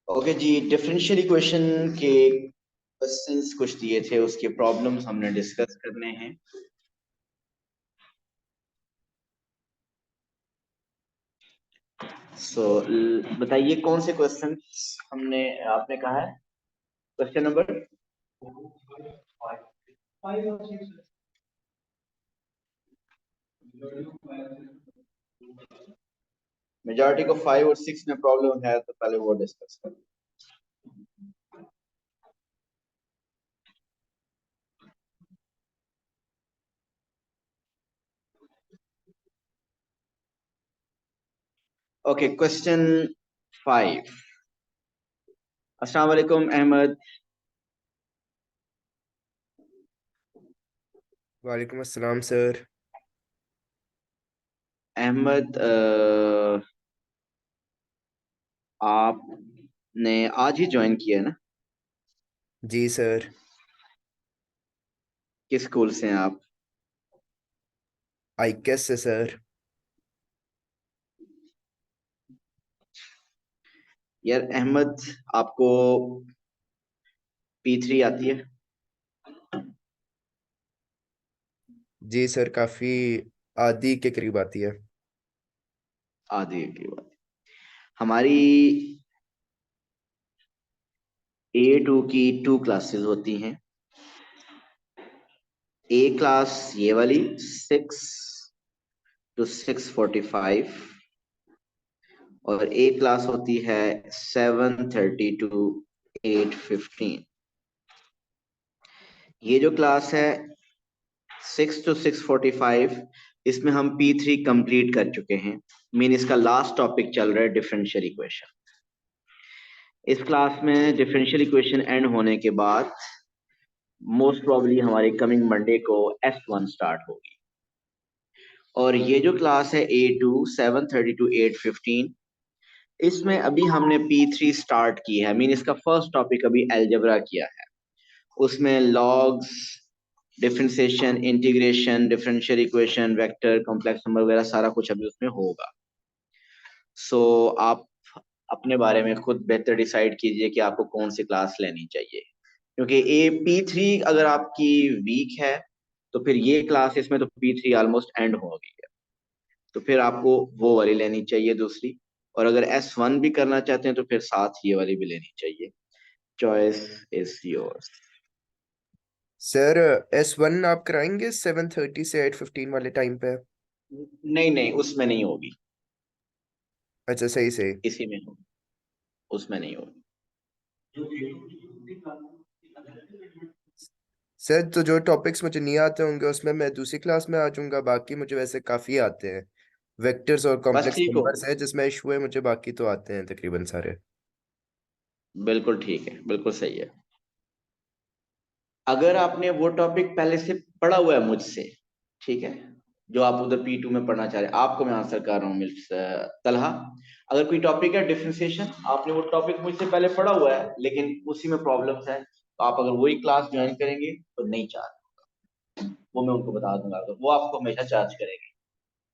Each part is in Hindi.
ओके जी, डिफरेंशियल इक्वेशन के क्वेश्चंस कुछ दिए थे, उसके प्रॉब्लम्स हमने डिस्कस करने हैं। सो बताइए कौन से क्वेश्चंस हमने आपने कहा है। क्वेश्चन नंबर मेजॉरिटी को 5 और 6 में प्रॉब्लम है, तो पहले वो डिस्कस करें। Okay, question 5। अस्सलाम वालेकुम अहमद। वालेकुम अस्सलाम सर। अहमद, आपने आज ही ज्वाइन किया है ना? जी सर। किस स्कूल से हैं आप? आई कैस से सर। यार अहमद, आपको P3 आती है? जी सर, काफी आदि के करीब आती है। आधी की बात। हमारी A2 की 2 क्लासेस होती हैं। ए क्लास ये वाली 6 to 6:45, और ए क्लास होती है 7:30 to 8:15। ये जो क्लास है 6 to 6:45, इसमें हम P3 कंप्लीट कर चुके हैं। मीन इसका लास्ट टॉपिक चल रहा है डिफरेंशियल इक्वेशन। इस क्लास में डिफरेंशियल इक्वेशन एंड होने के बाद मोस्ट प्रॉब्ली हमारी कमिंग मंडे को S1 स्टार्ट होगी। और ये जो क्लास है A2 7:30 to 8:15, इसमें अभी हमने P3 स्टार्ट की है। मीन इसका फर्स्ट टॉपिक अभी अलजेब्रा किया है। उसमें logs, differentiation, integration, differential equation, vector, complex number वगैरह सारा कुछ अभी उसमें होगा। सो आप अपने बारे में खुद बेहतर डिसाइड कीजिए कि आपको कौन सी क्लास लेनी चाहिए, क्योंकि P3 अगर आपकी वीक है तो फिर ये क्लास, इसमें तो P3 ऑलमोस्ट एंड हो गई है, तो फिर आपको वो वाली लेनी चाहिए दूसरी। और अगर S1 भी करना चाहते हैं तो फिर साथ ये वाली भी लेनी चाहिए। Choice is yours. Sir, S1 आप कराएंगे 7:30 से 8:15 वाले टाइम पे? नहीं नहीं, उसमें नहीं होगी। अच्छा, सही सही। इसी में होगी, उसमें नहीं होगी। सर, तो जो टॉपिक्स मुझे नहीं आते होंगे उसमें मैं दूसरी क्लास में आ जाऊंगा, बाकी मुझे वैसे काफी आते हैं। वेक्टर्स और बस कॉम्प्लेक्स ठीक हो, नंबर्स है जिसमें इशू है मुझे, बाकी तो आते हैं तकरीबन सारे। बिल्कुल ठीक है, बिल्कुल सही है। अगर आपने वो टॉपिक पहले से पढ़ा हुआ है मुझसे, ठीक है, जो आप उधर P2 में पढ़ना चाह रहे हैं, आपको मैं आंसर कर रहा हूँ मिस तलहा। अगर कोई टॉपिक है डिफरेंशिएशन, आपने वो टॉपिक मुझसे पहले पढ़ा हुआ है लेकिन उसी में प्रॉब्लम्स है, तो आप अगर वही क्लास ज्वाइन करेंगे तो नहीं चार्ज, वो मैं उनको बता दूंगा, तो वो आपको हमेशा चार्ज करेंगे,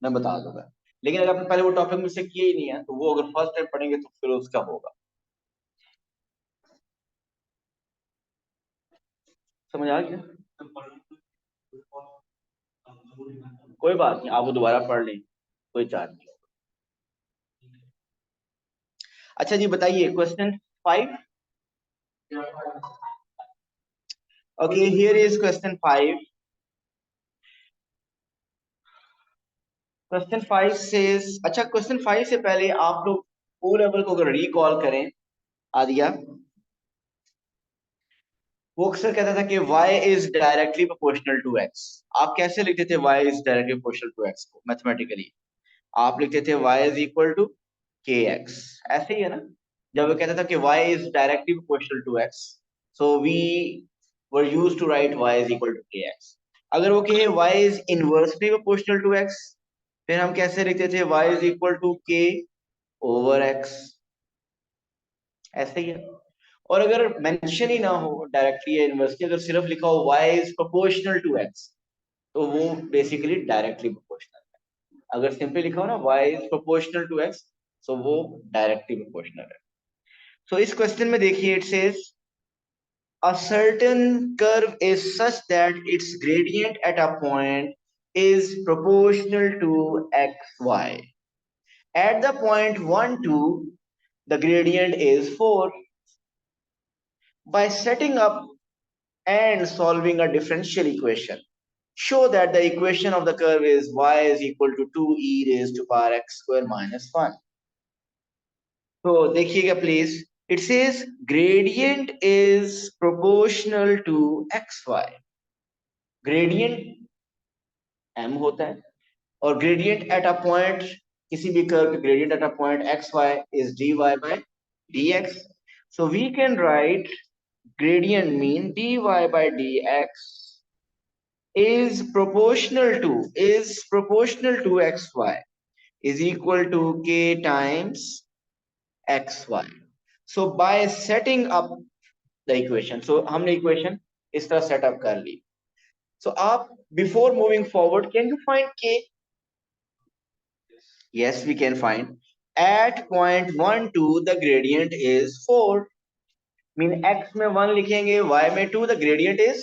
मैं बता दूंगा। लेकिन अगर आपने पहले वो टॉपिक मुझसे किया ही नहीं है, तो वो अगर फर्स्ट टाइम पढ़ेंगे तो फिर उसका होगा। समझ आ गया? कोई बात नहीं, आप वो दोबारा पढ़ लें, कोई चार्ज नहीं होगा। अच्छा जी, बताइए question 5। Okay, here is question 5। Question 5 से, अच्छा क्वेश्चन 5 से पहले आप लोग ओ लेवल को अगर रिकॉल करें, आदिया, वो अक्सर कहता था कि y is directly proportional to x। आप कैसे लिखते थे y is directly proportional to x को मैथमेटिकली? आप लिखते थे y is equal to kx, ऐसे ही है ना? जब वो कहता था कि y is directly proportional to x, so we were used to write y is equal to kx। अगर वो कहे y is inversely proportional to x, फिर हम कैसे लिखते थे y is equal to k over x, ऐसे ही है। और अगर मेंशन ही ना हो डायरेक्टली या इनवर्सली, अगर सिर्फ लिखा हो y is proportional to x, तो वो बेसिकली डायरेक्टली प्रोपोर्शनल है। अगर सिंपली लिखा हो ना y is proportional to x, तो वो डायरेक्टली प्रोपोर्शनल है। So इस क्वेश्चन में देखिए, it says a certain curve is such that its gradient at a point is proportional to xy. At the point 1 2, the gradient is 4. By setting up and solving a differential equation, show that the equation of the curve is y is equal to 2e raised to power x square minus 1. तो देखिएगा please, it says gradient is proportional to x y. Gradient m होता है और ग्रेडियंट एट अ पॉइंट, किसी भी कर्व के gradient at a point x y is d y by d x. So we can write gradient mean dy by dx is proportional to xy is equal to k times xy. So by setting up the equation, so हमने equation इस तरह सेटअप कर ली. So आप before moving forward, can you find k? Yes, we can find. At point 1 2 the gradient is 4. Mean x में 1 लिखेंगे, y में 2, the gradient is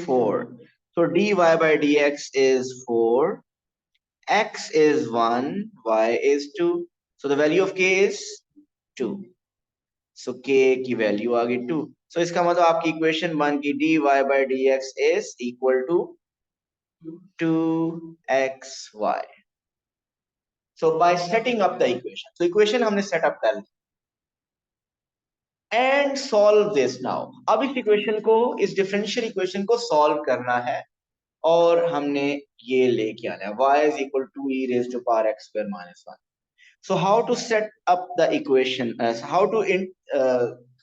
4. So dy by dx is 4, x is 1, y is 2. So the value of k is 2. So k की वैल्यू आ गई 2. So इसका मतलब आपकी इक्वेशन बन की dy by dx is equal to 2xy. So by setting up the equation, so equation हमने set up कर ली and solve this now. अब इस इक्वेशन को, इस डिफरेंशियल इक्वेशन को सॉल्व करना है और हमने ये लेके आना है y is equal to e raised to power x square minus 1. So how to set up the equation, how to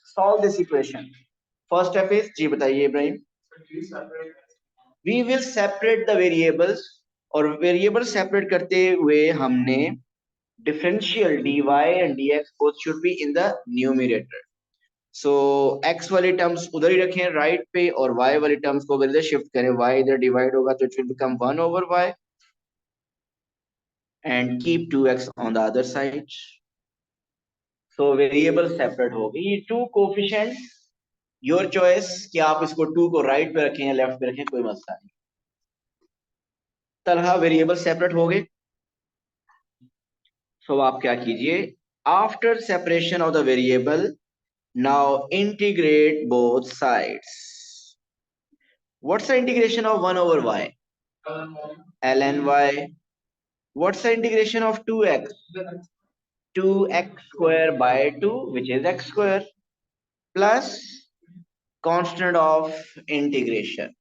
solve this equation? First step is, जी बताइए Ibrahim. We will separate the variables, और वेरिएबल सेपरेट करते हुए हमने differential dy and dx both should be in the numerator. So x वाली टर्म्स उधर ही रखें राइट पे और y वाली टर्म्स को इधर शिफ्ट करें. y इधर डिवाइड होगा तो it will become 1 over y and keep 2x on the other side. So variable separate हो गई. ये टू कोफिशिएंट, योर चॉइस कि आप इसको 2 को राइट पे रखें या लेफ्ट पे रखें, कोई मसला नहीं. तरह वेरिएबल सेपरेट हो गए. सो आप क्या कीजिए, after separation of the variable, now integrate both sides. What's the integration of 1 over y? ln y. What's the integration of 2x? 2x square by 2, which is x square, plus constant of integration.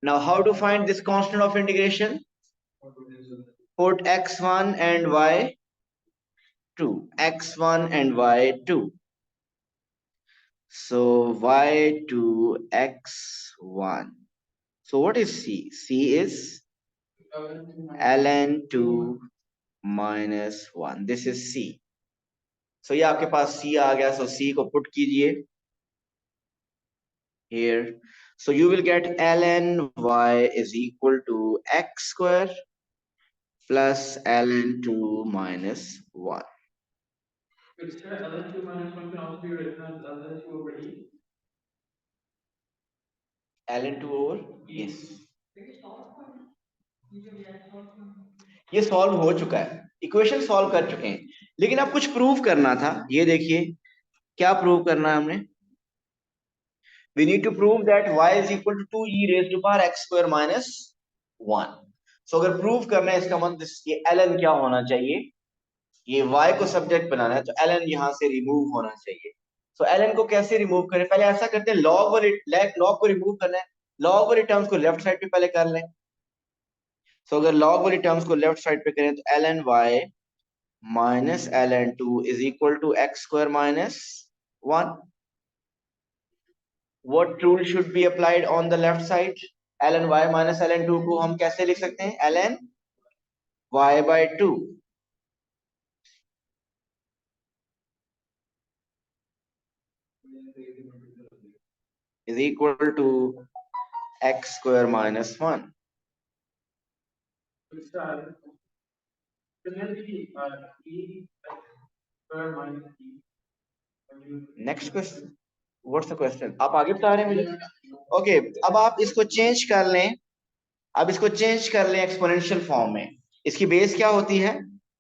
Now how to find this constant of integration? Put x1 and y2, x1 and y2. So y2 x1. So what is c? c is ln 2 minus 1. This is c. So ये आपके पास c आ गया. So c को put कीजिए here. So you will get ln y is equal to x square plus ln 2 minus 1. ln 2 minus 1 can also be written as ln 2 over e. ln 2 over, yes. ये सॉल्व हो चुका है, इक्वेशन सॉल्व कर चुके हैं, लेकिन अब कुछ प्रूव करना था. ये देखिए क्या प्रूव करना है हमने. We need to prove that y is equal to 2e raised to power x square minus 1. So अगर प्रूव करना है इसका मतलब ये ln क्या होना चाहिए, ये y को सब्जेक्ट बनाना है तो ln यहां से रिमूव होना चाहिए. So ln को कैसे रिमूव करें, पहले ऐसा करते हैं, log को रिमूव करना है, log वाली टर्म्स को लेफ्ट साइड पे पहले कर लें. So अगर log वाली टर्म्स को लेफ्ट साइड पे करें तो ln y minus ln 2 is equal to x square minus 1. What rule should be applied on the left side? ln y minus ln 2 को हम कैसे लिख सकते हैं, ln y by 2 is equal to x square minus 1. Next question, what's the question? आप आगे बता रहे हैं मुझे। ओके, अब आप इसको चेंज कर लें। अब इसको चेंज कर लें एक्सपोनेंशियल फॉर्म में। इसकी बेस क्या होती है?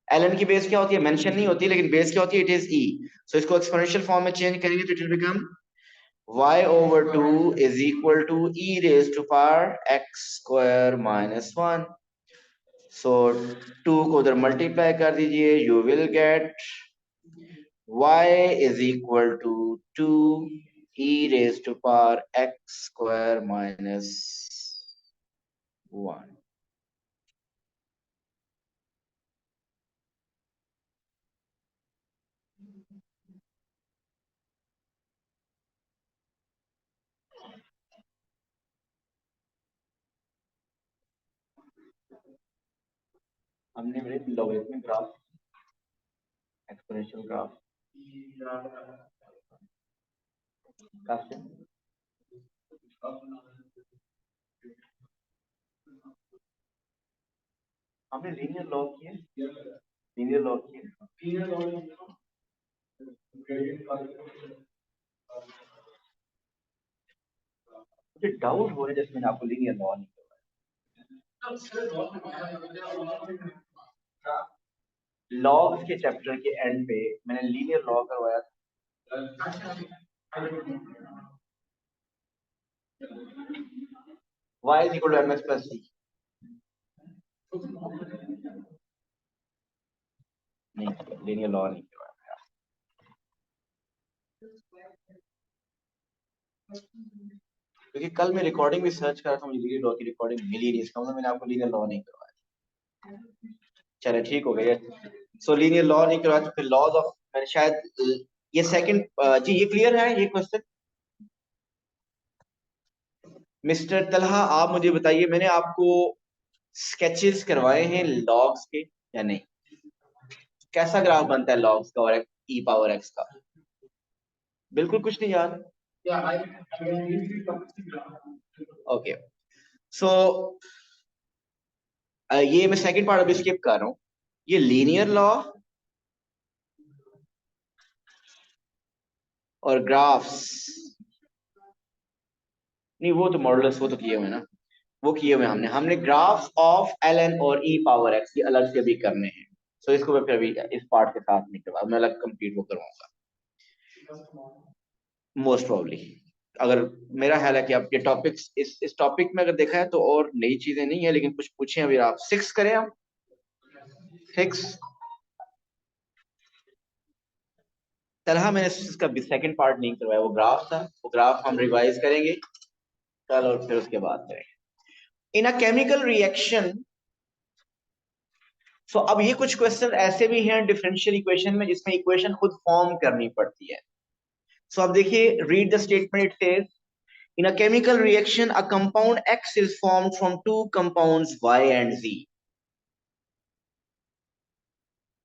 ln की बेस क्या होती है मेंशन नहीं होती, लेकिन बेस क्या होती है? It is e। सो इसको एक्सपोनेंशियल फॉर्म में चेंज करेंगे तो it will become y over 2 is equal to e raised to power x square minus 1। सो 2 को उधर मल्टीप्लाई कर दीजिए, you will get y is equal to 2 e raised to power x square minus 1। हमने मेरे लॉगरिथमिक ग्राफ, एक्सपोनेंशियल ग्राफ कैसे, हमने लीनियर लॉग किए, लीनियर लॉग किए। मुझे डाउट हो रहा है जैसे मैंने आपको लीनियर लॉ नहीं करवाया। लॉग्स के चैप्टर के एंड पे मैंने लीनियर लॉ करवाया था। y is equal to mx plus c। नहीं, लीनियर लॉ नहीं करवाया, क्योंकि कल मैं रिकॉर्डिंग भी सर्च कर रहा था, मुझे लीनियर लॉ की रिकॉर्डिंग मिली नहीं, इसका मतलब मैंने आपको लीनियर लॉ नहीं करवाया। चलो ठीक हो गया। सो लीनियर लॉ नहीं करवाया तो फिर लॉज ऑफ, मैंने शायद ये सेकंड, जी ये क्लियर है ये क्वेश्चन? मिस्टर तलहा आप मुझे बताइए, मैंने आपको स्केचेस करवाए हैं लॉग्स के या नहीं? कैसा ग्राफ बनता है लॉग्स का और ई पावर एक्स का? बिल्कुल कुछ नहीं याद? ओके, सो ये मैं सेकंड पार्ट अभी स्किप कर रहा हूँ। ये लीनियर लॉ और ग्राफ्स, नहीं वो तो मॉडल्स वो तो किए हुए ना, वो किए हुए हमने हमने ग्राफ्स ऑफ एल एन और ई पावर एक्स की अलग से भी करने हैं। सो इसको मैं फिर अभी इस पार्ट के साथ नहीं करवा, मैं अलग कंप्लीट वो करवाऊंगा मोस्ट प्रॉब्ली। अगर मेरा ख्याल है कि आप ये टॉपिक्स इस टॉपिक में अगर देखा है तो और नई चीजें नहीं है, लेकिन कुछ पूछे अभी आप। 6 करें हम, 6 तरह मैंने इसका सेकंड पार्ट नहीं करवाया, वो ग्राफ था, वो ग्राफ हम रिवाइज करेंगे कल और फिर उसके बाद करेंगे। इन अ केमिकल रिएक्शन, सो अब ये कुछ क्वेश्चन ऐसे भी हैं डिफरेंशियल इक्वेशन में जिसमें इक्वेशन खुद फॉर्म करनी पड़ती है। सो अब देखिए, read the statement, it says in a chemical reaction a compound X is formed from two compounds Y and Z।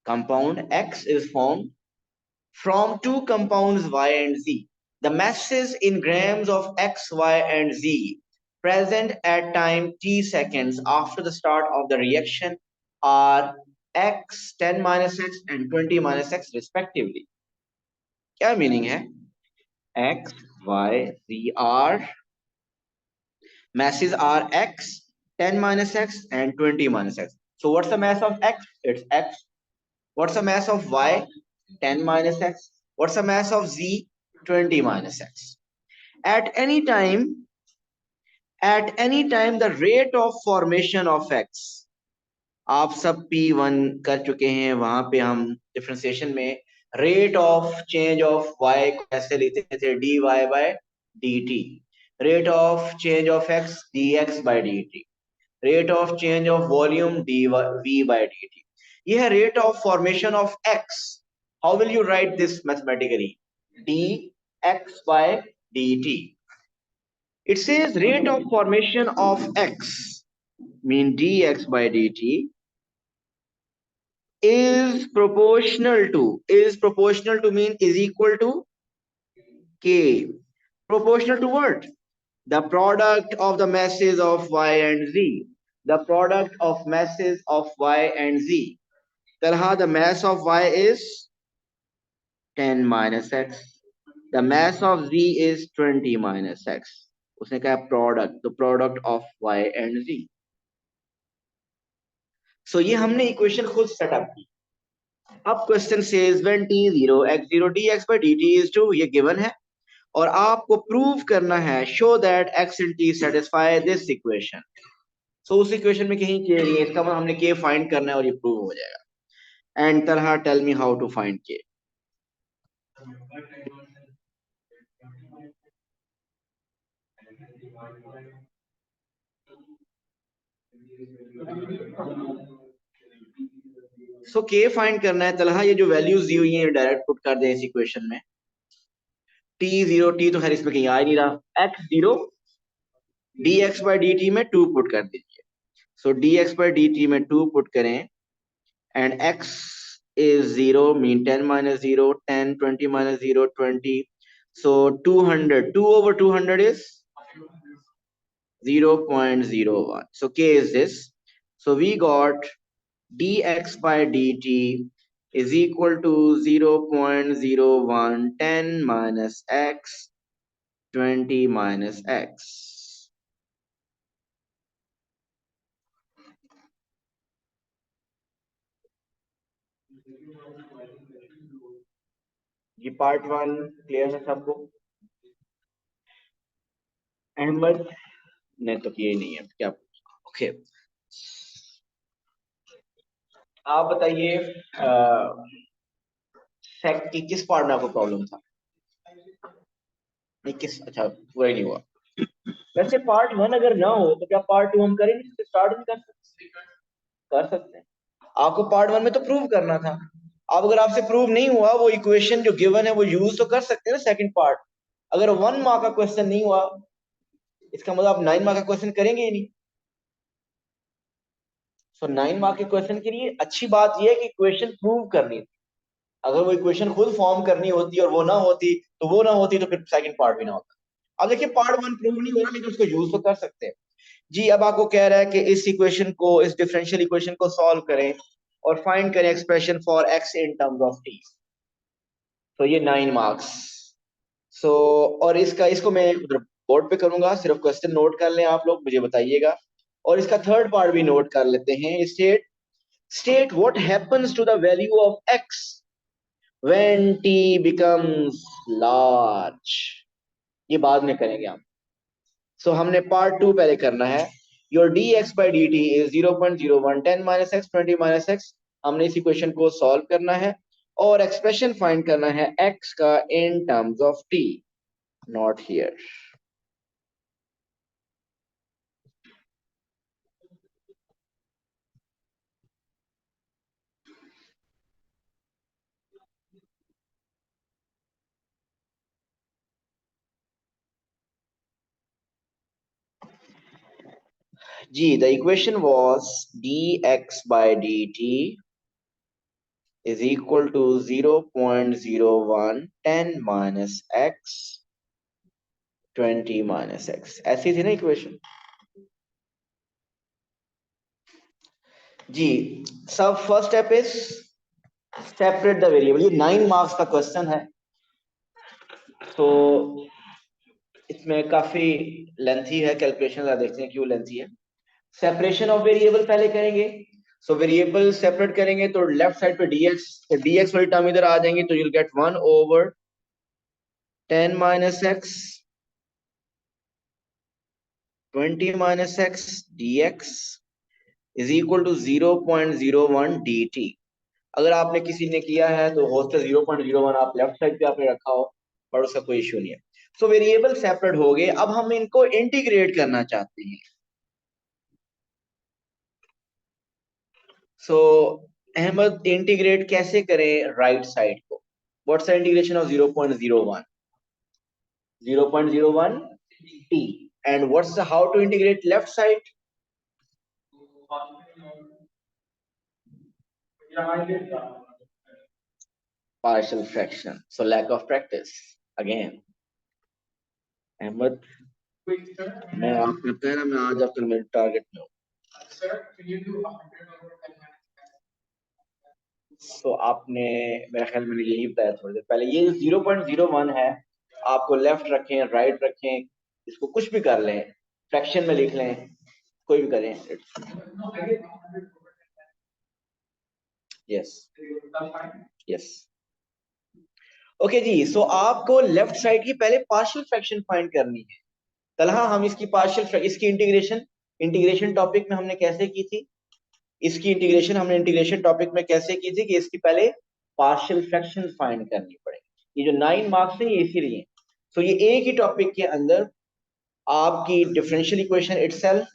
Compound X is formed from two compounds Y and Z. The masses in grams of X, Y, and Z present at time t seconds after the start of the reaction are X, 10 minus X, and 20 minus X respectively. क्या मीनिंग है? X, Y, Z are masses are X, 10 minus X, and 20 minus X. So what's the mass of X? It's X. What's the mass of Y? 10 minus X. What's the mass of Z? 20 minus X. At any time, the rate of formation of X, आप सब P1 कर चुके हैं, वहां पे हम डिफरेंशिएशन में rate of change of Y को ऐसे लिखते थे dy by dt, rate of change of X dx by dt, rate of change of volume v by dt। ये है rate of formation of x। How will you right this mathematically? dx by dt। It says rate of formation of x mean dx by dt is proportional to mean is equal to k, proportional to what? The product of the masses of y and z, the product of masses of y and z. Tarha, the mass of y is 10 minus x. The mass of z is 20 minus x. उसने कहा product, the product of y and z. सो ये हमने इक्वेशन खुद सेटअप की. अब question says when t 0 x 0 dx by dt is 2, ये गिवन है और आपको प्रूव करना है show that x in t satisfy this equation. So उस इक्वेशन में कहीं k नहीं है, इसका मतलब हमने k फाइंड करना है और ये प्रूव हो जाएगा. एंड तरह tell me how to find k. सो k फाइंड करना है. तलहा ये जो वैल्यूज दी हुई है डायरेक्ट पुट कर दें इस इक्वेशन में. t0 t तो खैर इसमें कहीं आ ही नहीं रहा. x0 dx by dt में 2 पुट कर दीजिए. सो dx by dt में 2 पुट करें and x is 0 mean 10 minus 0 10 20 minus 0 20. So 200, 2 over 200 is 0.01. So k is this. So we got dx by dt is equal to 0.01 10 minus x 20 minus x. ये पार्ट 1 क्लियर है सबको? अहमद ने तो किए नहीं है क्या? ओके आप बताइए सेक की किस पार्ट में आपको प्रॉब्लम था? नहीं किस, अच्छा पूरा ही नहीं हुआ. वैसे पार्ट 1 अगर ना हो तो क्या पार्ट 2 हम करें नहीं सकते? स्टार्ट नहीं कर सकते? कर सकते हैं. आपको पार्ट 1 में तो प्रूव करना था. अब अगर आपसे प्रूव नहीं हुआ वो इक्वेशन जो गिवन है वो यूज तो कर सकते हैं ना सेकंड पार्ट. अगर 1 मार्क का क्वेश्चन नहीं हुआ इसका मतलब आप 9 मार्क का क्वेश्चन करेंगे ही नहीं. सो 9 मार्क के क्वेश्चन के लिए अच्छी बात यह है कि इक्वेशन प्रूव करनी थी. अगर वो इक्वेशन खुद फॉर्म करनी होती और वो ना होती तो फिर सेकंड पार्ट भी ना होता. अब देखिए पार्ट 1 प्रूव नहीं हो रहा लेकिन उसको यूज तो कर सकते हैं. जी अब आपको कह रहा है कि इस इक्वेशन को, इस डिफरेंशियल इक्वेशन को सॉल्व करें और फाइंड करें expression for x in terms of T. तो ये 9 मार्क्स. सो और इसको मैं उधर बोर्ड पे करूंगा, सिर्फ क्वेश्चन नोट कर लें आप लोग, मुझे बताइएगा. और इसका थर्ड पार्ट भी नोट कर लेते हैं. State what happens to the value of x when t becomes large. ये बाद में करेंगे हम. सो हमने पार्ट 2 पहले करना है. Your dx by dt is 0.01 10 minus x 20 minus x. हमने इस इक्वेशन को सॉल्व करना है और एक्सप्रेशन फाइंड करना है x का in terms of t. Not here. जी the equation was dx by dt is equal to 0.01 10 minus x 20 minus x. ऐसी थी ना इक्वेशन? जी सब first step is separate the variable. ये 9 मार्क्स का क्वेश्चन है तो इसमें काफी लेंथी है कैलकुलेशन. देखते हैं क्यों लेंथी है. सेपरेशन ऑफ वेरिएबल पहले करेंगे. सो वेरिएबल सेपरेट करेंगे तो लेफ्ट साइड पे dx, तो dx वाली टर्म इधर आ जाएंगी तो you'll get 1 over 10 minus x 20 minus x dx is equal to 0.01 dt. अगर आपने किसी ने किया है तो हो सकता है 0.01 आप लेफ्ट साइड पे आपने रखा हो, पर उसका कोई इश्यू नहीं है. सो वेरिएबल सेपरेट हो गए. अब हम इनको इंटीग्रेट करना चाहते हैं. सो अहमद इंटीग्रेट कैसे करें राइट साइड को? What's the integration of 0.01? 0.01 t. And what's the how to integrate left side? Partial fraction. So lack of practice again. Ahmad मैं आप करता है ना, मैं आज आपके मेरे टारगेट में हूँ. तो आपने, मेरे ख्याल में यही बताया थोड़ी देर पहले, ये 0.01 है, आपको लेफ्ट रखें राइट रखें, इसको कुछ भी कर लें, फ्रैक्शन में लिख लें, कोई भी करें। Yes yes. ओके जी, सो आपको लेफ्ट साइड की पहले पार्शियल फ्रैक्शन फाइंड करनी है। तलहा, हम इसकी इसकी इंटीग्रेशन इंटीग्रेशन टॉपिक में हमने कैसे की थी? इसकी इंटीग्रेशन हमने इंटीग्रेशन टॉपिक में कैसे की थी कि इसकी पहले पार्शियल फ्रैक्शन फाइंड करनी पड़ेगी। ये जो 9 मार्क्स हैं ये इसीलिए। सो ये एक ही टॉपिक के अंदर आपकी differential equation itself,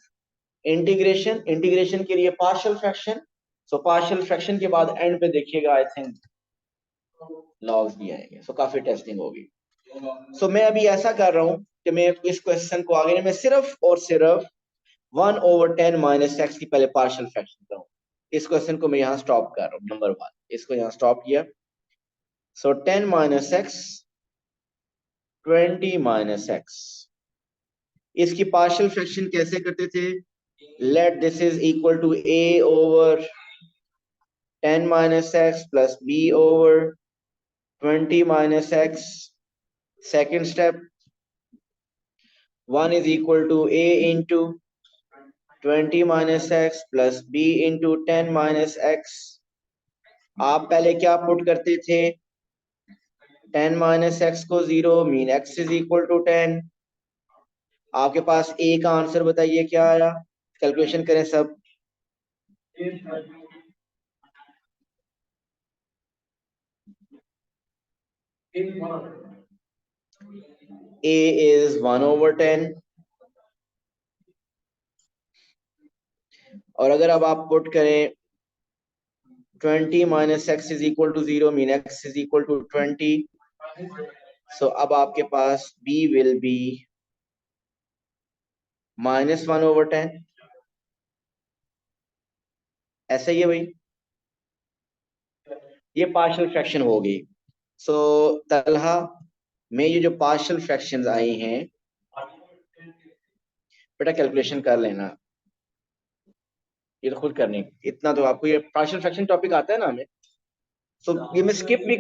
integration, integration के लिए partial fraction, so partial fraction के बाद एंड पे देखिएगा आई थिंक लॉग्स भी आएंगे, सो काफी टेस्टिंग होगी। सो मैं अभी ऐसा कर रहा हूं कि मैं इस क्वेश्चन को आगे मैं सिर्फ और सिर्फ 1/10 माइनस एक्स की पहले पार्शियल फ्रैक्शन करूं। इस क्वेश्चन को मैं यहाँ स्टॉप कर रहा हूँ, नंबर 1 इसको यहाँ स्टॉप किया। So 10 minus x, 20 minus x, इसकी पार्शियल फ्रैक्शन कैसे करते थे? Let this is equal to a over 10 minus x plus b over 20 minus x. Second step, 1 is equal to a into 20 minus x plus b into 10 minus x. आप पहले क्या पुट करते थे? 10 माइनस एक्स को 0 mean x is equal to 10। आपके पास a का आंसर बताइए क्या आया? कैलकुलेशन करें सब। a is 1/10, और अगर अब आप पुट करें 20 minus x is equal to 0 mean x is equal to 20, so अब आपके पास b विल बी -1/10। ऐसा ही है भाई, ये पार्शियल फ्रैक्शन होगी। सो तलहा में ये जो पार्शियल फ्रैक्शंस आई हैं, बेटा कैलकुलेशन कर लेना, ये तो खुद करनी, इतना तो आपको ये पार्शियल फ्रैक्शन टॉपिक आता है ना हमें। सो ये मैं स्किप भी,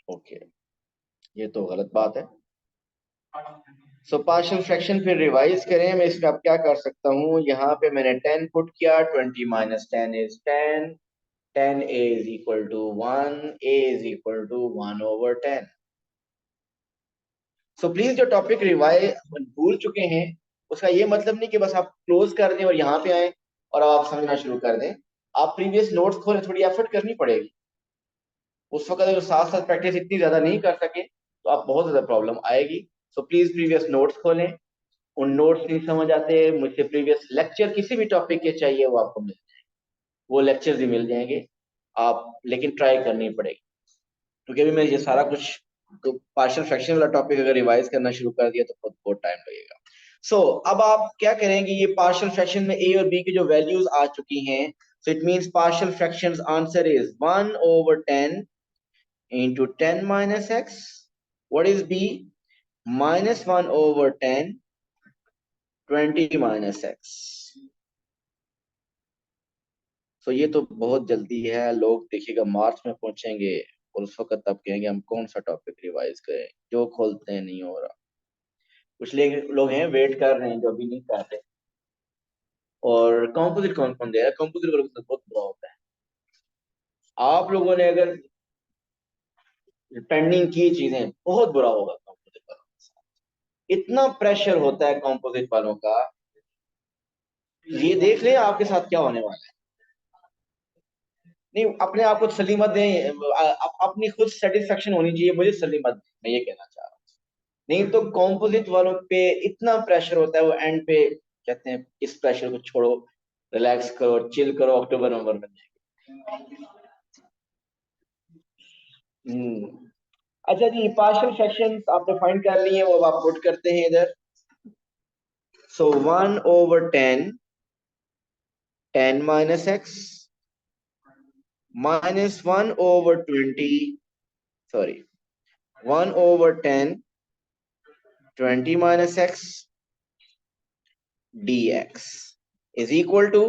ओके ये तो गलत बात है। सो पार्शियल फ्रैक्शन फिर रिवाइज करें, मैं इसमें अब क्या कर सकता हूँ, यहाँ पे मैंने 10 पुट किया, 20 minus 10 is 10, 10a is equal to 1, a is equal to 1/10। So please जो टॉपिक रिवाइज भूल चुके हैं, उसका ये मतलब नहीं कि बस आप क्लोज कर दें और यहाँ पे आए और अब आप समझना शुरू कर दें। आप प्रीवियस नोट्स खोलें, थोड़ी एफर्ट करनी पड़ेगी। उस वक्त अगर साथ साथ प्रैक्टिस इतनी ज्यादा नहीं कर सके तो आप बहुत ज्यादा प्रॉब्लम आएगी। सो प्लीज प्रीवियस नोट्स खोलें, उन नोट्स नहीं समझ आते मुझसे प्रीवियस लेक्चर किसी भी टॉपिक के चाहिए वो आपको मिल जाएंगे, वो लेक्चर्स भी मिल जाएंगे आप, लेकिन ट्राई करनी पड़ेगी, क्योंकि अभी मैं ये सारा कुछ, तो पार्शियल फ्रैक्शन वाला टॉपिक अगर रिवाइज करना शुरू कर दिया तो बहुत टाइम लगेगा। सो अब आप क्या करेंगे, ये पार्शियल फ्रैक्शन में a और b की जो वैल्यूज आ चुकी हैं, so it means partial fractions answer is 1/10 into 10 minus x. What is b? -1/10, 20 minus x. तो ये तो बहुत जल्दी है, लोग देखिएगा मार्च में पहुंचेंगे और उस वक्त तब कहेंगे हम कौन सा टॉपिक रिवाइज करें, जो खोलते हैं नहीं हो रहा। कुछ लोग हैं वेट कर रहे हैं जो अभी नहीं कर रहे। और कंपोजिट कौन कौन दे रहा है? कंपोजिट वालों को तो बहुत बुरा होता है। आप लोगों ने अगर पेंडिंग की चीजें, बहुत बुरा होगा कंपोजिट वालों के साथ। इतना प्रेशर होता है कंपोजिट वालों का, ये देख लें आपके साथ क्या होने वाला है। नहीं, अपने आप को तसल्ली मत दें, अपनी खुद सेटिस्फेक्शन होनी चाहिए, मुझे तसल्ली मत दें, मैं ये कहना चाह रहा हूँ। नहीं तो कॉम्पोजिट वालों पे इतना प्रेशर होता है, वो एंड पे कहते हैं इस प्रेशर को छोड़ो, रिलैक्स करो, चिल करो, अक्टूबर नवंबर में जाएंगे। अच्छा जी, पार्शियल फ्रैक्शंस आपने फाइंड कर लिए, वो अब आप पुट करते हैं इधर। सो 1/10, 10 minus x minus 1/20, sorry 1/10, 20 minus x dx is equal to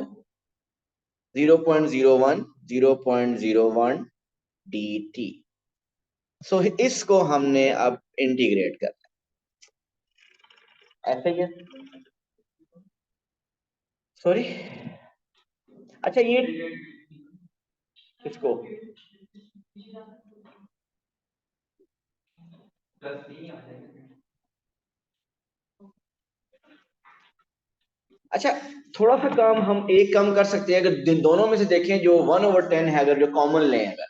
0.01 dt। सो इसको हमने अब इंटीग्रेट करना है, ऐसे ही है। सॉरी, अच्छा ये इसको अच्छा, थोड़ा सा काम हम एक कम कर सकते हैं, अगर दोनों में से देखें जो 1/10 है, अगर जो कॉमन लें, अगर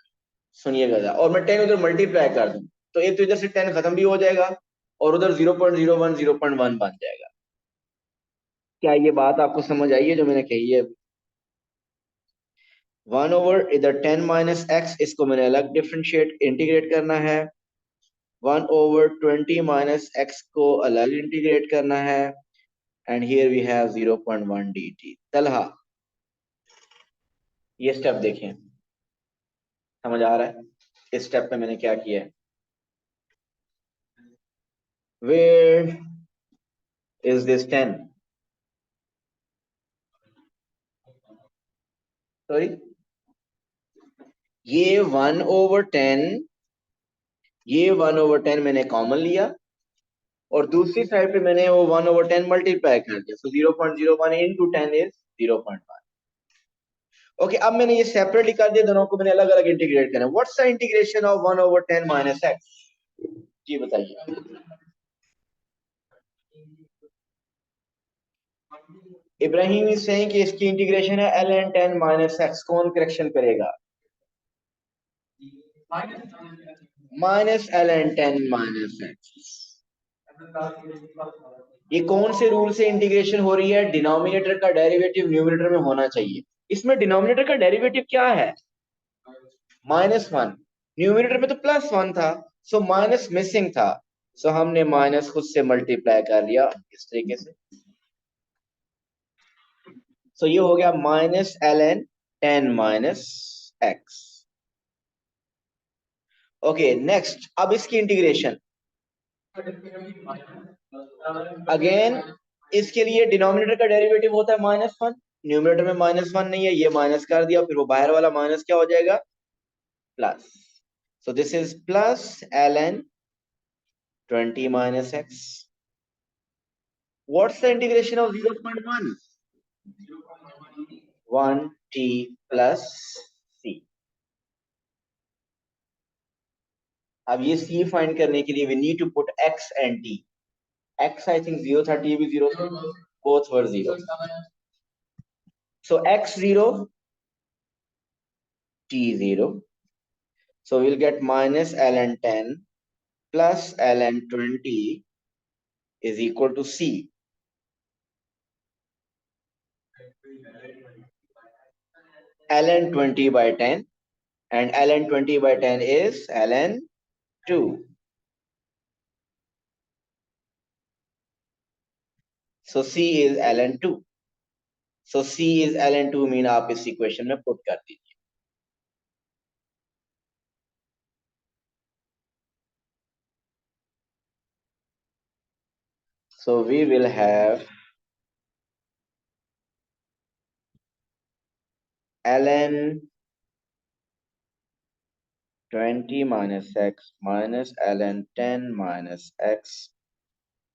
सुनिएगा जरा, और मैं 10 उधर मल्टीप्लाई कर दूं तो एक तो इधर से 10 खत्म भी हो जाएगा और उधर 0.01 बन जाएगा। क्या ये बात आपको समझ आई है जो मैंने कही है? 1 इधर 10 माइनस एक्स, इसको मैंने अलग डिफ्रेंशिएट इंटीग्रेट करना है। 1/20 माइनस एक्स को अलग इंटीग्रेट करना है। And here we have 0.1 dt। Talha, ये स्टेप देखें, समझ आ रहा है इस स्टेप में मैंने क्या किया है? Where is this 10? सॉरी, ये 1/10, ये 1/10 मैंने कॉमन लिया और दूसरी साइड पे मैंने वो 1/10 मल्टीप्लाई कर दिया। सो 0.01 इंटू 10 इज 0.1। ओके, अब मैंने ये सेपरेटली कर दिया, दोनों को मैंने अलग अलग इंटीग्रेट करना है। What's the integration of 1/10 minus x? जी बताइए। इब्राहिम इज सेइंग कि इसकी इंटीग्रेशन है ln 10 माइनस एक्स। कौन करेक्शन करेगा? Minus ln 10 minus x. ये कौन से रूल से इंटीग्रेशन हो रही है? डिनोमिनेटर का डेरिवेटिव न्यूमरेटर में होना चाहिए। इसमें डिनोमिनेटर का डेरिवेटिव क्या है? -1। न्यूमरेटर में तो +1 था, सो माइनस मिसिंग था, सो हमने माइनस खुद से मल्टीप्लाई कर लिया इस तरीके से। सो ये हो गया minus ln 10 minus x. Okay, next, अब इसकी इंटीग्रेशन अगेन, इसके लिए डिनोमिनेटर का डेरिवेटिव होता है -1, न्यूमरेटर में -1 नहीं है, ये माइनस कर दिया, फिर वो बाहर वाला माइनस क्या हो जाएगा? Plus. So this is plus ln 20 minus x. What's the integration of 0.1? 1t plus c। अब ये c फाइंड करने के लिए we need to put x and t। x I think 0 था, t भी 0 था, both were 0, so x 0, t 0, so we'll get minus ln 10 plus ln 20 is equal to c। ln 20 by 10, and ln 20 by 10 is ln 2, so c is ln 2, so c is ln 2 mean आप इस इक्वेशन में पुट कर दीजिए। So we will have ln 20 minus x minus ln 10 minus x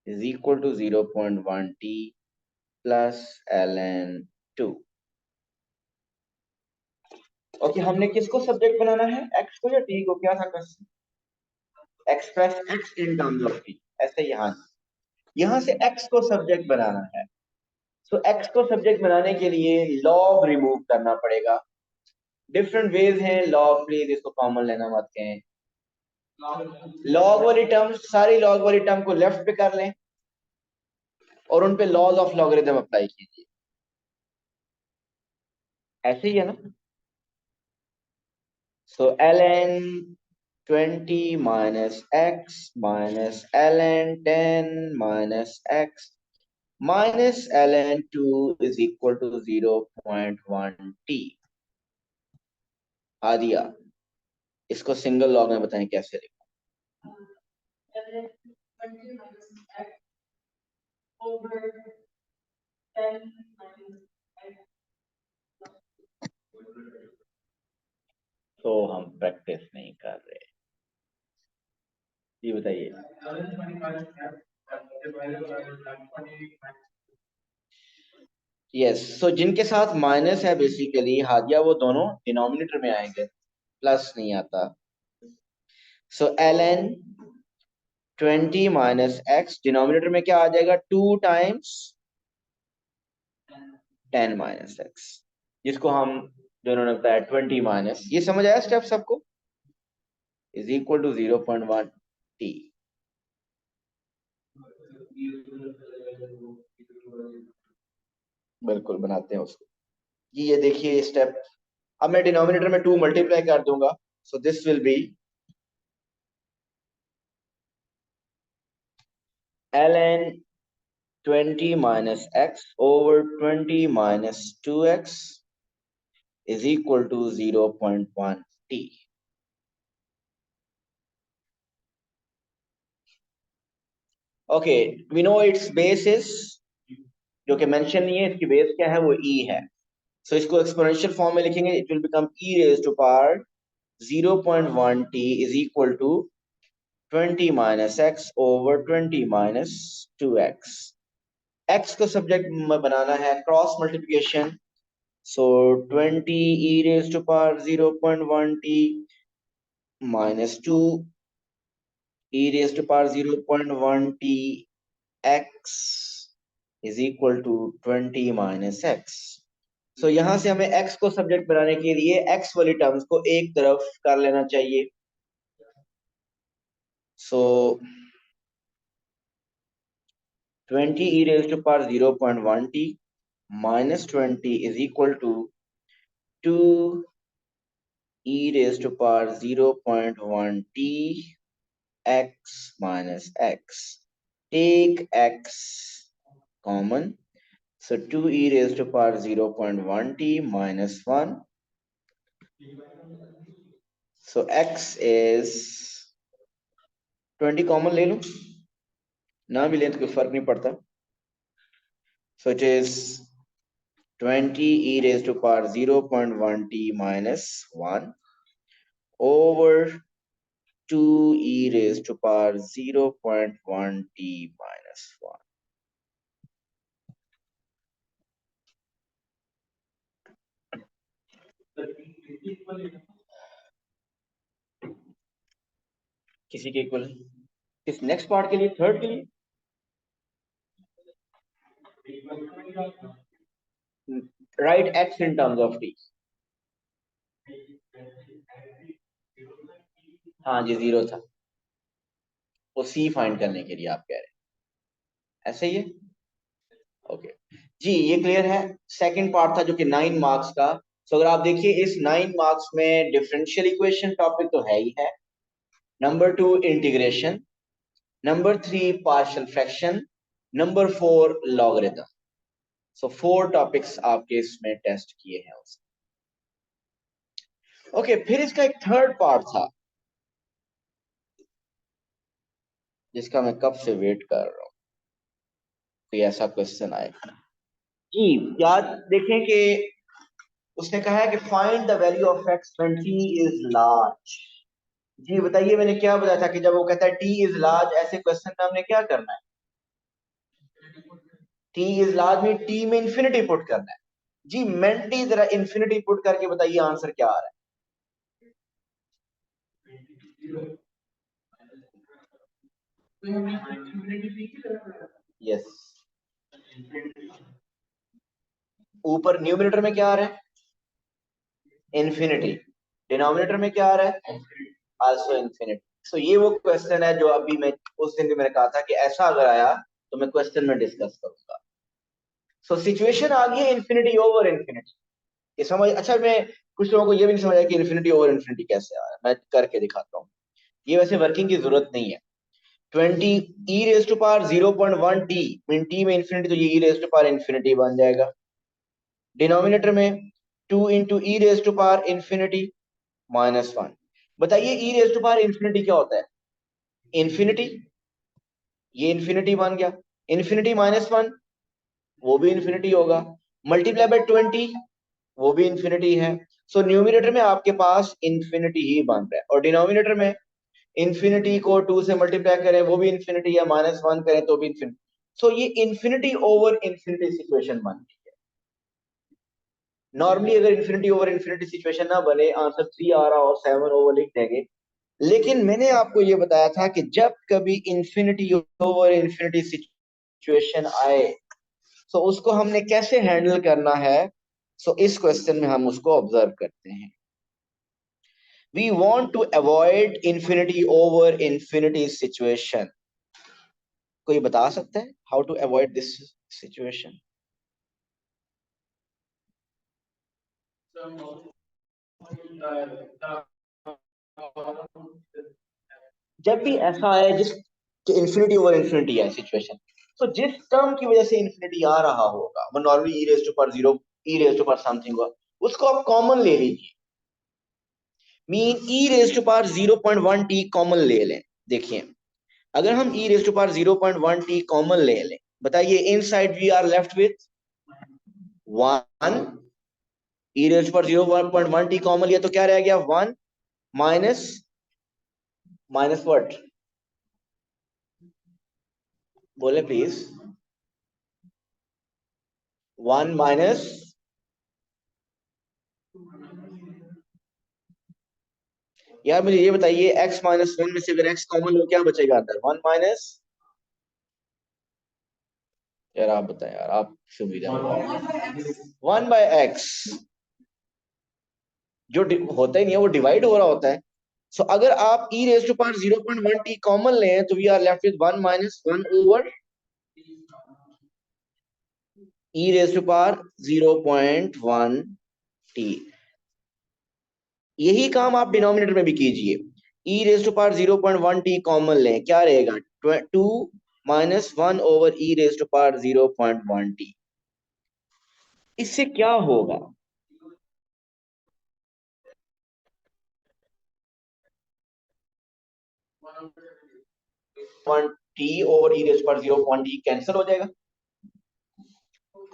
is equal to 0.1 t plus ln 2। Okay, हमने किसको सब्जेक्ट बनाना है? x को या t को? क्या था question? Express x in terms of t, ऐसे यहां से x को सब्जेक्ट बनाना है। सो x को सब्जेक्ट बनाने के लिए लॉग रिमूव करना पड़ेगा। डिफरेंट वेज हैं लॉग, प्लीज इसको कॉमन लेना मत कहें। लॉग वाली टर्म, सारी लॉग वाली टर्म को लेफ्ट पे कर लें और उन पे लॉज ऑफ लॉगरिथम अप्लाई कीजिए, ऐसे ही है ना? सो ln 20 minus x minus ln 10 minus x minus ln 2 is equal to 0.1 t। आ दिया। इसको सिंगल लॉग में बताएं कैसे लिखें? तो हम प्रैक्टिस नहीं कर रहे, ये बताइए। यस, सो जिनके साथ माइनस है बेसिकली हादिया, वो दोनों डिनोमिनेटर में आएंगे, प्लस नहीं आता। सो ln 20 माइनस एक्स डिनोमिनेटर में क्या आ जाएगा, 2 टाइम्स 10 माइनस एक्स, जिसको हम दोनों ने बताया 20 माइनस, ये समझ आया स्टेप सबको, इज इक्वल टू 0.1 t। बिल्कुल बनाते हैं उसको। ये देखिए स्टेप, अब मैं डिनोमिनेटर में 2 मल्टीप्लाई कर दूंगा, so this will be ln 20 minus x over 20 minus 2x is equal to 0.1 t। Okay, we know it's base is, जो कि मेंशन नहीं है, इसकी बेस क्या है, वो e है। सो इसको एक्सपोनेंशियल फॉर्म में लिखेंगे, it will become e raise to power 0.1 t is equal to 20 minus x over 20 minus 2x। x को सब्जेक्ट में बनाना है cross multiplication, so 20 e raised to power 0.1 t minus 2 e raised to power 0.1 t x is equal to 20 minus x। so यहां से हमें x को सब्जेक्ट बनाने के लिए x वाली टर्म्स को एक तरफ कर लेना चाहिए। so 20 e raised to power 0.1 t minus 20 is equal to 2 e raised to power 0.1 t x minus x. Take x common. So 2 e raised to power 0.1 t minus 1. So x is 20 common ले लो, ना भी लें तो कोई फर्क नहीं पड़ता। So it is 20 e raised to power 0.1 t minus 1 over 2 e raised to power 0.1 t minus 1। किसी के इक्वल, किस नेक्स्ट पार्ट के लिए, थर्ड के लिए, right x in terms of T. हाँ जी, 0 था, वो सी फाइंड करने के लिए आप कह रहे हैं, ऐसे ही है। ओके जी, ये क्लियर है। सेकंड पार्ट था जो कि 9 मार्क्स का। सो अगर आप देखिए इस 9 मार्क्स में डिफरेंशियल इक्वेशन टॉपिक तो है ही है, number 2 integration, number 3 partial fraction, number 4 logarithm. So 4 topics आपके इसमें टेस्ट किए हैं उसने। ओके, फिर इसका एक थर्ड पार्ट था जिसका मैं कब से वेट कर रहा हूं, कोई ऐसा क्वेश्चन आए जी। याद देखें कि उसने कहा है कि find the value of x when t is large. जी बताइए, मैंने क्या बताया था कि जब वो कहता है t इज लार्ज, ऐसे क्वेश्चन में हमने क्या करना है, t इज लार्ज में t में इंफिनिटी पुट करना है। जी मेंटली जरा इंफिनिटी पुट करके बताइए आंसर क्या आ रहा है। यस, ऊपर न्यूमरेटर में क्या आ रहा है, इन्फिनिटी, डिनोमिनेटर में क्या आ रहा है, आल्सो इन्फिनिटी। सो ये वो क्वेश्चन है जो अभी मैं उस दिन भी मैंने कहा था कि ऐसा अगर आया तो मैं क्वेश्चन में डिस्कस करूंगा। सो सिचुएशन आ गई है इन्फिनिटी ओवर इन्फिनिटी, ये समझ। अच्छा, मैं कुछ लोगों को ये भी नहीं समझा कि इन्फिनिटी ओवर इन्फिनिटी कैसे आ रहा है, मैं करके दिखाता हूँ। ये वैसे वर्किंग की जरूरत नहीं है। 20 e raise to power 0.1 t mean t में इन्फिनिटी, तो ये e raise to power infinity बन जाएगा। डिनोमिनेटर में 2 into e raise to power infinity minus 1। बताइए e raise to power infinity क्या होता है, इन्फिनिटी, ये इन्फिनिटी बन गया, इन्फिनिटी माइनस 1 वो भी इन्फिनिटी होगा, मल्टीप्लाई बाय 20 वो भी इन्फिनिटी है। सो न्यूमिनेटर में आपके पास इंफिनिटी ही बन रहा है, और डिनोमिनेटर में इंफिनिटी को 2 से मल्टीप्लाई करें वो भी इंफिनिटी, या -1 करें तो भी इंफिनिटी। सो ये इंफिनिटी ओवर इंफिनिटी सिचुएशन बन गई है। नॉर्मली अगर इंफिनिटी ओवर इंफिनिटी सिचुएशन ना बने, आंसर 3 आ रहा और 7 ओवर लिख देंगे, लेकिन मैंने आपको ये बताया था कि जब कभी इंफिनिटी ओवर इंफिनिटी सिचुएशन आए तो उसको हमने कैसे हैंडल करना है। सो इस क्वेश्चन में हम उसको ऑब्जर्व करते हैं। We want to avoid infinity over infinity situation. कोई बता सकता है how to avoid this situation? जब भी ऐसा आए जिस इंफिनिटी ओवर इंफिनिटी है सिचुएशन, तो जिस टर्म की वजह से इंफिनिटी आ रहा होगा, वो normally e raise to power 0, e raise to power something होगा, उसको आप कॉमन ले लीजिए। Mean e raise to power 0.1 t common ले लें। देखिए, अगर हम e raise to power 0.1 t common ले लें, बताइए inside we are left with 1। E raise to power 0.1 t कॉमन लिया तो क्या रह गया? 1 माइनस माइनस व्हाट? बोले प्लीज। 1 माइनस, यार मुझे ये बताइए, x-1 में से अगर x कॉमन लो क्या बचेगा अंदर? 1 माइनस, यार आप बताएं यार, आप सुविधा 1 बाय एक्स, जो होता ही नहीं है, वो डिवाइड हो रहा होता है। सो अगर आप e raise to power 0.1 t common लें तो we are left with 1 minus 1 over e raise to power 0.1 t। यही काम आप डिनोमिनेटर में भी कीजिए। e raise to power 0.1 t common लें, क्या रहेगा? 2 minus 1 over e raise to power 0.1 t। इससे क्या होगा? 1 t ओवर e रेज पर 0.1 t कैंसिल हो जाएगा।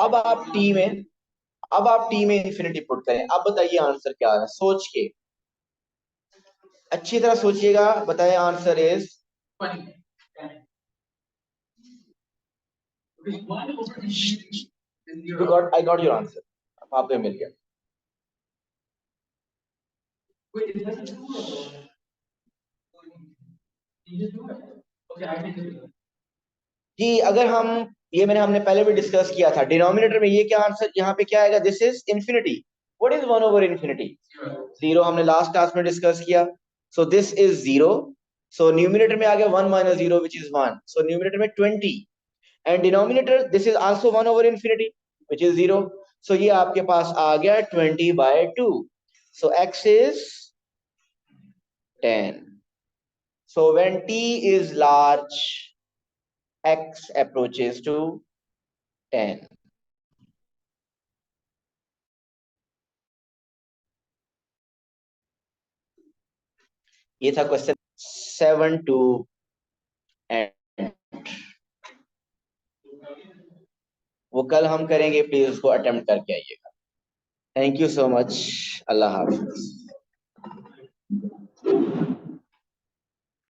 अब आप t में अब आप t में इंफिनिटी पुट करें। अब बताइए आंसर क्या आ रहा है, सोच के अच्छी तरह सोचिएगा, बताएं answer is I got your answer. आपको मिल गया जी। अगर हम ये हमने पहले भी डिस्कस किया था, डिनोमिनेटर में ये क्या आंसर यहाँ पे क्या आएगा? This is infinity. What is 1 over infinity? 0। हमने लास्ट क्लास में डिस्कस किया। सो दिस इज 0। सो न्यूमिनेटर में आ गया 1 minus 0 which is 1। So numerator में 20, and denominator this is also 1 over infinity which is 0। सो ये आपके पास आ गया 20/2। सो x is 10। So when t is large, x approaches to 10. ये था क्वेश्चन 7 टू एंड। वो कल हम करेंगे, प्लीज उसको अटेम्प्ट करके आइएगा। Thank you so much. Allah Hafiz.